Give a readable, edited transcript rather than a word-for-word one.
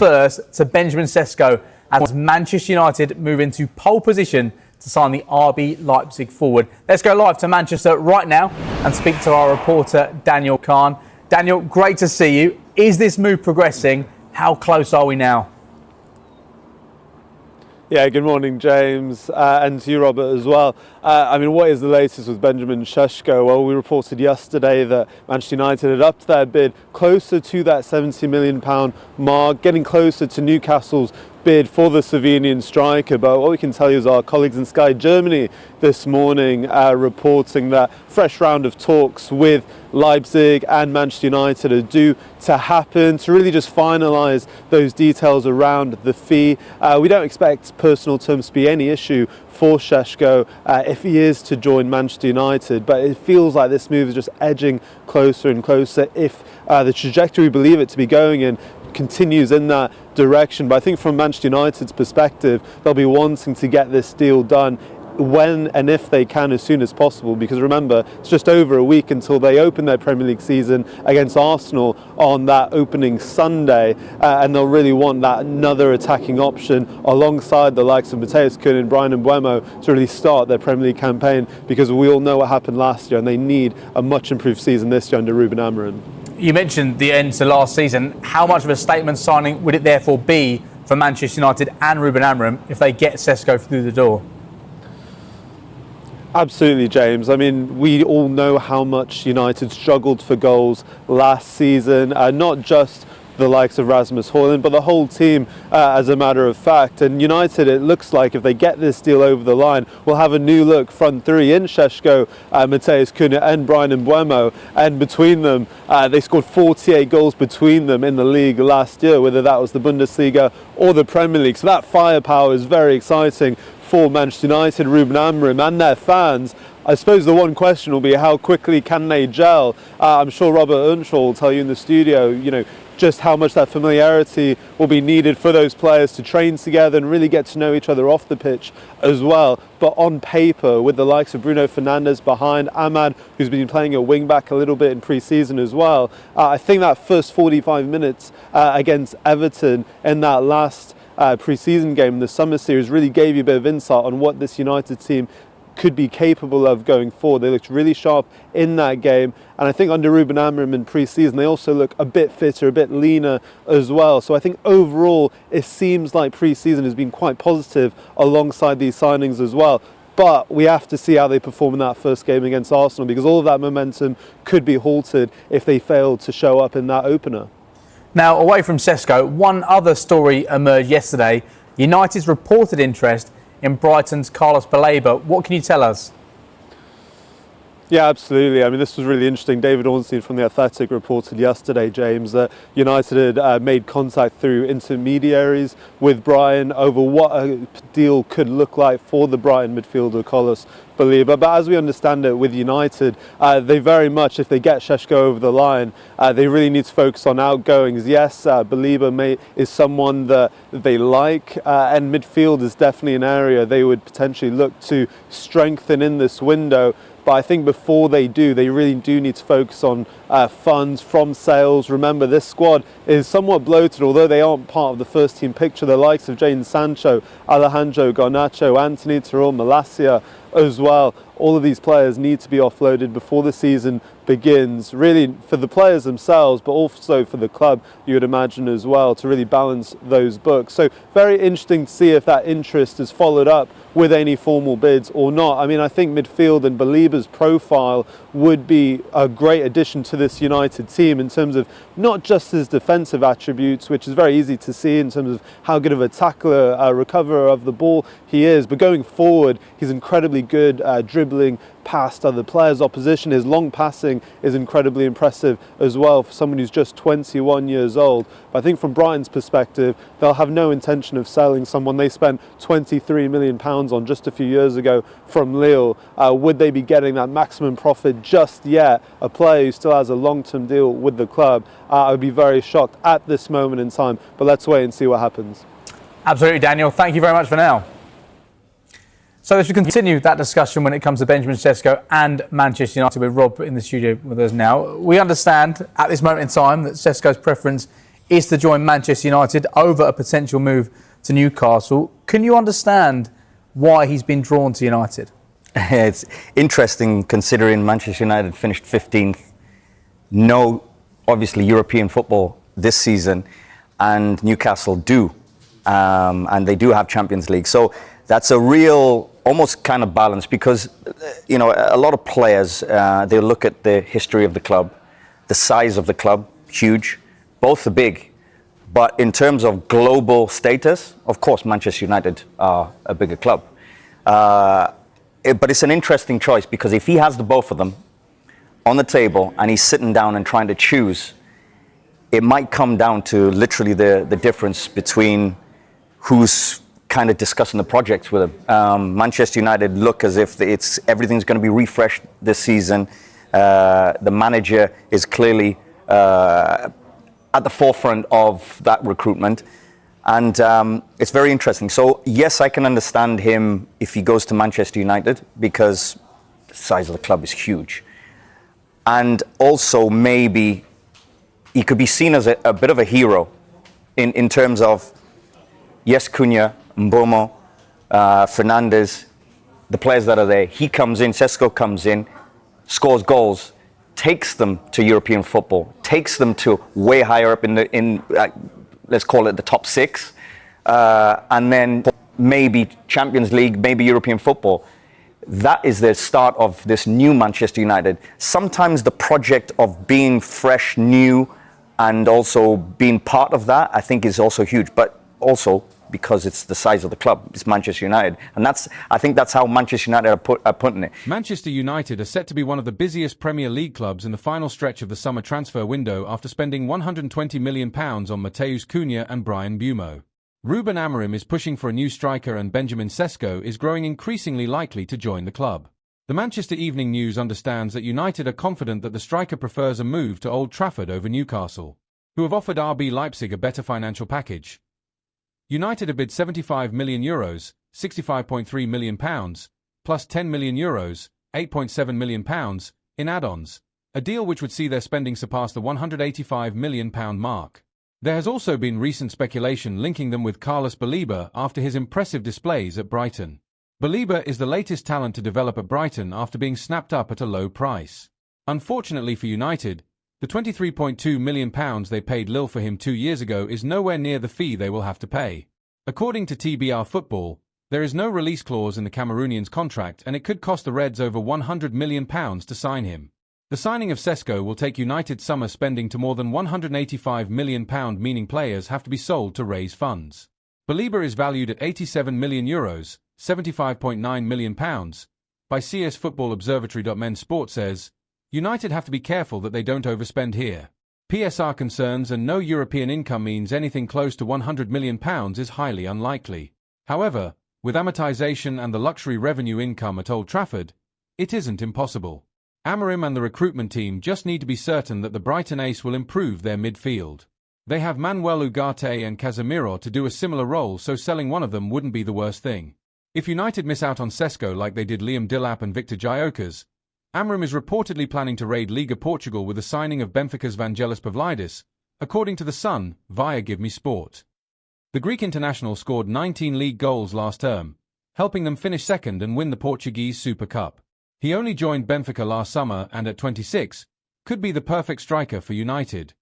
first to Benjamin Sesko as Manchester United move into pole position to sign the RB Leipzig forward. Let's go live to Manchester right now and speak to our reporter Daniel Khan. Daniel, great to see you. Is this move progressing? How close are we now? Yeah, good morning, James, and to you, Robert, as well. What is the latest with Benjamin Sesko? Well, we reported yesterday that Manchester United had upped their bid closer to that £70 million mark, getting closer to Newcastle's bid for the Slovenian striker. But what we can tell you is our colleagues in Sky Germany this morning reporting that fresh round of talks with Leipzig and Manchester United are due to happen to really just finalise those details around the fee. We don't expect personal terms to be any issue for Sesko if he is to join Manchester United, but it feels like this move is just edging closer and closer if the trajectory we believe it to be going in continues in that direction. But I think from Manchester United's perspective, they'll be wanting to get this deal done when and if they can as soon as possible, because remember, it's just over a week until they open their Premier League season against Arsenal on that opening Sunday, and they'll really want that another attacking option alongside the likes of Matheus Cunha and Brian Mbeumo to really start their Premier League campaign, because we all know what happened last year and they need a much improved season this year under Ruben Amorim. You mentioned the end to last season. How much of a statement signing would it therefore be for Manchester United and Ruben Amorim if they get Sesko through the door? Absolutely, James. We all know how much United struggled for goals last season, not just the likes of Rasmus Højlund, but the whole team, as a matter of fact. And United, it looks like if they get this deal over the line, will have a new look front three in Sesko, Matheus Cunha and Brian Mbeumo. And between them, they scored 48 goals between them in the league last year, whether that was the Bundesliga or the Premier League. So that firepower is very exciting for Manchester United, Ruben Amorim and their fans. I suppose the one question will be how quickly can they gel. I'm sure Robert Earnshaw will tell you in the studio, just how much that familiarity will be needed for those players to train together and really get to know each other off the pitch as well. But on paper, with the likes of Bruno Fernandes behind, Ahmad, who's been playing a wing-back a little bit in pre-season as well, I think that first 45 minutes against Everton in that last pre-season game in the summer series really gave you a bit of insight on what this United team could be capable of going forward. They looked really sharp in that game, and I think under Ruben Amorim in pre-season they also look a bit fitter, a bit leaner as well. So I think overall it seems like pre-season has been quite positive alongside these signings as well. But we have to see how they perform in that first game against Arsenal, because all of that momentum could be halted if they fail to show up in that opener. Now, away from Sesko, one other story emerged yesterday. United's reported interest in Brighton's Carlos Baleba. What can you tell us? Yeah, absolutely. This was really interesting. David Ornstein from The Athletic reported yesterday, James, that United had made contact through intermediaries with Brighton over what a deal could look like for the Brighton midfielder Carlos Baleba. But as we understand it with United, they very much, if they get Sesko over the line, they really need to focus on outgoings. Yes, Baleba is someone that they like, and midfield is definitely an area they would potentially look to strengthen in this window. But I think before they do, they really do need to focus on funds from sales. Remember, this squad is somewhat bloated, although they aren't part of the first team picture. The likes of Jadon Sancho, Alejandro Garnacho, Anthony Terrell, Malacia as well. All of these players need to be offloaded before the season begins, really for the players themselves, but also for the club, you would imagine as well, to really balance those books. So very interesting to see if that interest is followed up with any formal bids or not. I think midfield and Baleba's profile would be a great addition to this United team in terms of not just his defensive attributes, which is very easy to see in terms of how good of a tackler, recoverer of the ball he is, but going forward, he's incredibly good dribbling past other players' opposition. His long passing is incredibly impressive as well for someone who's just 21 years old. But I think from Brighton's perspective, they'll have no intention of selling someone they spent £23 million on just a few years ago from Lille. Would they be getting that maximum profit just yet? A player who still has a long-term deal with the club, I would be very shocked at this moment in time. But let's wait and see what happens. Absolutely, Daniel. Thank you very much for now. So as we continue that discussion when it comes to Benjamin Sesko and Manchester United, with Rob in the studio with us now, we understand at this moment in time that Sesko's preference is to join Manchester United over a potential move to Newcastle. Can you understand why he's been drawn to United? It's interesting considering Manchester United finished 15th. No, obviously, European football this season, and Newcastle do. And they do have Champions League. So that's a real, almost kind of balance because, you know, a lot of players, they look at the history of the club, the size of the club, huge. Both are big. But in terms of global status, of course, Manchester United are a bigger club. But it's an interesting choice because if he has the both of them on the table and he's sitting down and trying to choose, it might come down to literally the difference between who's kind of discussing the projects with him. Manchester United look as if everything's going to be refreshed this season. The manager is clearly at the forefront of that recruitment. And it's very interesting. So, yes, I can understand him if he goes to Manchester United because the size of the club is huge. And also maybe he could be seen as a bit of a hero in terms of, yes, Cunha, Mbomo, Fernandes, the players that are there. He comes in, Sesko comes in, scores goals, takes them to European football, takes them to way higher up in let's call it the top six, and then maybe Champions League, maybe European football. That is the start of this new Manchester United. Sometimes the project of being fresh, new, and also being part of that, I think is also huge. But also because it's the size of the club, it's Manchester United. And I think that's how Manchester United are putting it. Manchester United are set to be one of the busiest Premier League clubs in the final stretch of the summer transfer window after spending £120 million on Matheus Cunha and Bryan Mbeumo. Ruben Amorim is pushing for a new striker and Benjamin Sesko is growing increasingly likely to join the club. The Manchester Evening News understands that United are confident that the striker prefers a move to Old Trafford over Newcastle, who have offered RB Leipzig a better financial package. United have bid €75 million, £65.3 million, plus €10 million, £8.7 million, in add-ons, a deal which would see their spending surpass the £185 million mark. There has also been recent speculation linking them with Carlos Baleba after his impressive displays at Brighton. Baleba is the latest talent to develop at Brighton after being snapped up at a low price. Unfortunately for United, the £23.2 million they paid Lille for him 2 years ago is nowhere near the fee they will have to pay. According to TBR Football, there is no release clause in the Cameroonian's contract and it could cost the Reds over £100 million to sign him. The signing of Sesko will take United's summer spending to more than £185 million, meaning players have to be sold to raise funds. Baleba is valued at €87 million, £75.9 million, by CS Football Observatory. Men's Sport says, United have to be careful that they don't overspend here. PSR concerns and no European income means anything close to £100 million is highly unlikely. However, with amortization and the luxury revenue income at Old Trafford, it isn't impossible. Amorim and the recruitment team just need to be certain that the Brighton ace will improve their midfield. They have Manuel Ugarte and Casemiro to do a similar role, so selling one of them wouldn't be the worst thing. If United miss out on Sesko like they did Liam Delap and Victor Gyökeres, Amorim is reportedly planning to raid Liga Portugal with the signing of Benfica's Vangelis Pavlidis, according to The Sun, via Give Me Sport. The Greek international scored 19 league goals last term, helping them finish second and win the Portuguese Super Cup. He only joined Benfica last summer and at 26, could be the perfect striker for United.